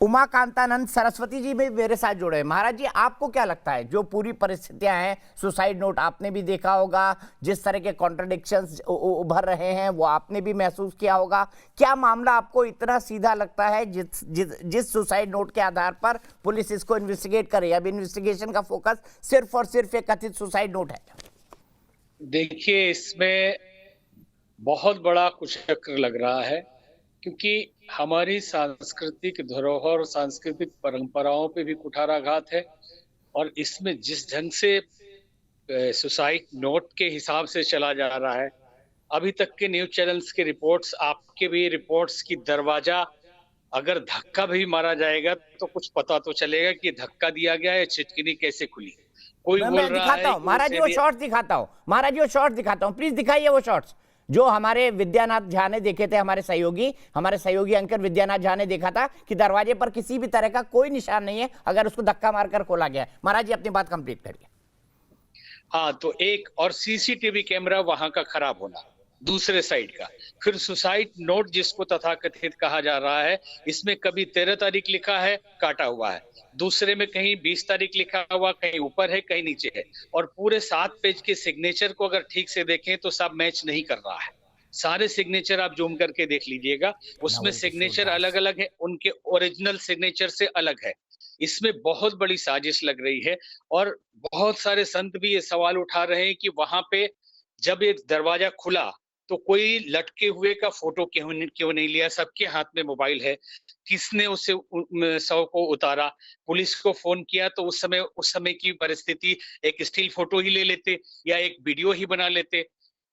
उमा कांतानंद सरस्वती जी भी मेरे साथ जुड़े हैं। महाराज जी, आपको क्या लगता है जो पूरी परिस्थितियां हैं, सुसाइड नोट आपने भी देखा होगा, जिस तरह के कॉन्ट्रडिक्शंस उभर रहे हैं वो आपने भी महसूस किया होगा। क्या मामला आपको इतना सीधा लगता है जिस सुसाइड नोट के आधार पर पुलिस इसको इन्वेस्टिगेट करे? अब इन्वेस्टिगेशन का फोकस सिर्फ और सिर्फ एक कथित सुसाइड नोट है। देखिए, इसमें बहुत बड़ा कुचक्र लग रहा है, क्योंकि हमारी सांस्कृतिक धरोहर और सांस्कृतिक परंपराओं पे भी कुठाराघात है। और इसमें जिस ढंग से सुसाइड नोट के हिसाब से चला जा रहा है, अभी तक के न्यूज चैनल्स की रिपोर्ट्स, आपके भी रिपोर्ट्स की दरवाजा अगर धक्का भी मारा जाएगा तो कुछ पता तो चलेगा कि धक्का दिया गया है, चिटकिनी कैसे खुली। कोई बोल मैं रहा दिखाता है हूं कि महाराज जी, वो शॉर्ट्स दिखाता हूं। महाराज जी, वो शॉर्ट्स दिखाता हूं, प्लीज दिखाइए वो शॉर्ट्स जो हमारे विद्यानाथ झा ने देखे थे। हमारे सहयोगी एंकर विद्यानाथ झा ने देखा था कि दरवाजे पर किसी भी तरह का कोई निशान नहीं है अगर उसको धक्का मारकर खोला गया। महाराज जी, अपनी बात कंप्लीट करिए। हाँ, तो एक और सीसीटीवी कैमरा वहां का खराब होना, दूसरे साइड का। फिर सुसाइड नोट जिसको तथाकथित कहा जा रहा है, इसमें कभी 13 तारीख लिखा है, काटा हुआ है, दूसरे में कहीं 20 तारीख लिखा हुआ, कहीं ऊपर है कहीं नीचे है। और पूरे 7 पेज के सिग्नेचर को अगर ठीक से देखें तो सब मैच नहीं कर रहा है। सारे सिग्नेचर आप जूम करके देख लीजिएगा, उसमें नवल किशोर सिग्नेचर दास। अलग अलग है, उनके ओरिजिनल सिग्नेचर से अलग है। इसमें बहुत बड़ी साजिश लग रही है। और बहुत सारे संत भी ये सवाल उठा रहे हैं कि वहां पे जब एक दरवाजा खुला तो कोई लटके हुए का फोटो क्यों नहीं लिया? सबके हाथ में मोबाइल है, किसने उसे शव को उतारा? पुलिस को फोन किया तो उस समय की परिस्थिति एक स्टिल फोटो ही ले लेते या एक वीडियो ही बना लेते।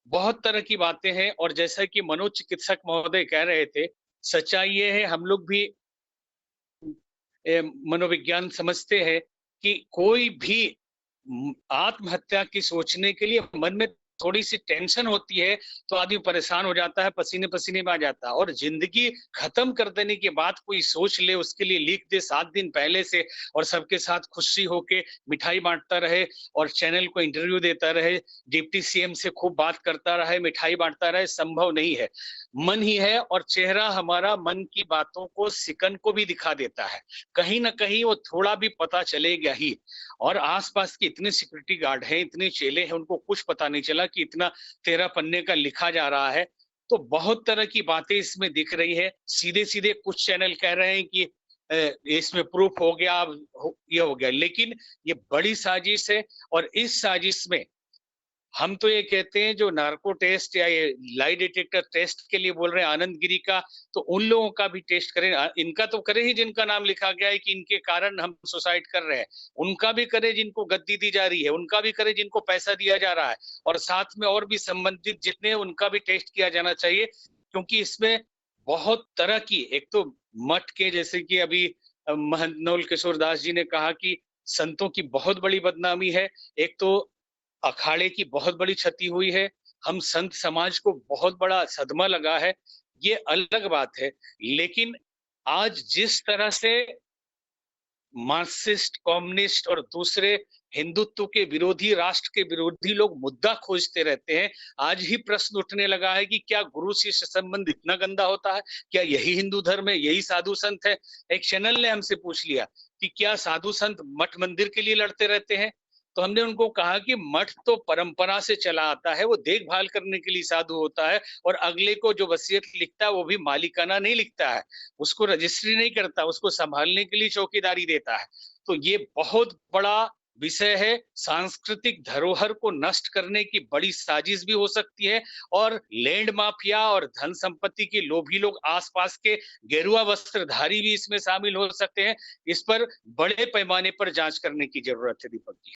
बहुत तरह की बातें हैं। और जैसा कि मनोचिकित्सक महोदय कह रहे थे, सच्चाई ये है, हम लोग भी मनोविज्ञान समझते हैं कि कोई भी आत्महत्या की सोचने के लिए मन में थोड़ी सी टेंशन होती है तो आदमी परेशान हो जाता है, पसीने पसीने में आ जाता है। और जिंदगी खत्म कर देने के बाद कोई सोच ले, उसके लिए लिख दे 7 दिन पहले से, और सबके साथ खुशी होके मिठाई बांटता रहे और चैनल को इंटरव्यू देता रहे, डिप्टी सीएम से खूब बात करता रहे, मिठाई बांटता रहे, संभव नहीं है। मन ही है, और चेहरा हमारा मन की बातों को, सिकन को भी दिखा देता है। कहीं ना कहीं वो थोड़ा भी पता चलेगा ही। और आसपास के इतने सिक्योरिटी गार्ड हैं, इतने चेले हैं, उनको कुछ पता नहीं चला कि इतना 13 पन्ने का लिखा जा रहा है। तो बहुत तरह की बातें इसमें दिख रही है। सीधे सीधे कुछ चैनल कह रहे हैं कि इसमें प्रूफ हो गया, अब ये हो गया, लेकिन ये बड़ी साजिश है। और इस साजिश में हम तो ये कहते हैं, जो नार्को टेस्ट या ये लाई डिटेक्टर टेस्ट के लिए बोल रहे हैं आनंद गिरी का, तो उन लोगों का भी टेस्ट करें। इनका तो करें ही जिनका नाम लिखा गया है कि इनके कारण हम सुसाइड कर रहे हैं। उनका भी करें जिनको गद्दी दी जा रही है, उनका भी करें जिनको पैसा दिया जा रहा है, और साथ में और भी संबंधित जितने, उनका भी टेस्ट किया जाना चाहिए। क्योंकि इसमें बहुत तरह की, एक तो मठ के, जैसे कि अभी महंत नवल किशोर दास जी ने कहा कि संतों की बहुत बड़ी बदनामी है, एक तो अखाड़े की बहुत बड़ी क्षति हुई है, हम संत समाज को बहुत बड़ा सदमा लगा है, ये अलग बात है। लेकिन आज जिस तरह से मार्क्सिस्ट, कम्युनिस्ट और दूसरे हिंदुत्व के विरोधी, राष्ट्र के विरोधी लोग मुद्दा खोजते रहते हैं, आज ही प्रश्न उठने लगा है कि क्या गुरु शिष्य संबंध इतना गंदा होता है? क्या यही हिंदू धर्म है? यही साधु संत है? एक चैनल ने हमसे पूछ लिया कि क्या साधु संत मठ मंदिर के लिए लड़ते रहते हैं? तो हमने उनको कहा कि मठ तो परंपरा से चला आता है, वो देखभाल करने के लिए साधु होता है, और अगले को जो वसीयत लिखता है वो भी मालिकाना नहीं लिखता है, उसको रजिस्ट्री नहीं करता, उसको संभालने के लिए चौकीदारी देता है। तो ये बहुत बड़ा विषय है। सांस्कृतिक धरोहर को नष्ट करने की बड़ी साजिश भी हो सकती है। और लैंड माफिया और धन संपत्ति के लोभी लोग, आसपास के गेरुआ वस्त्रधारी भी इसमें शामिल हो सकते हैं। इस पर बड़े पैमाने पर जांच करने की जरूरत है, दीपक जी।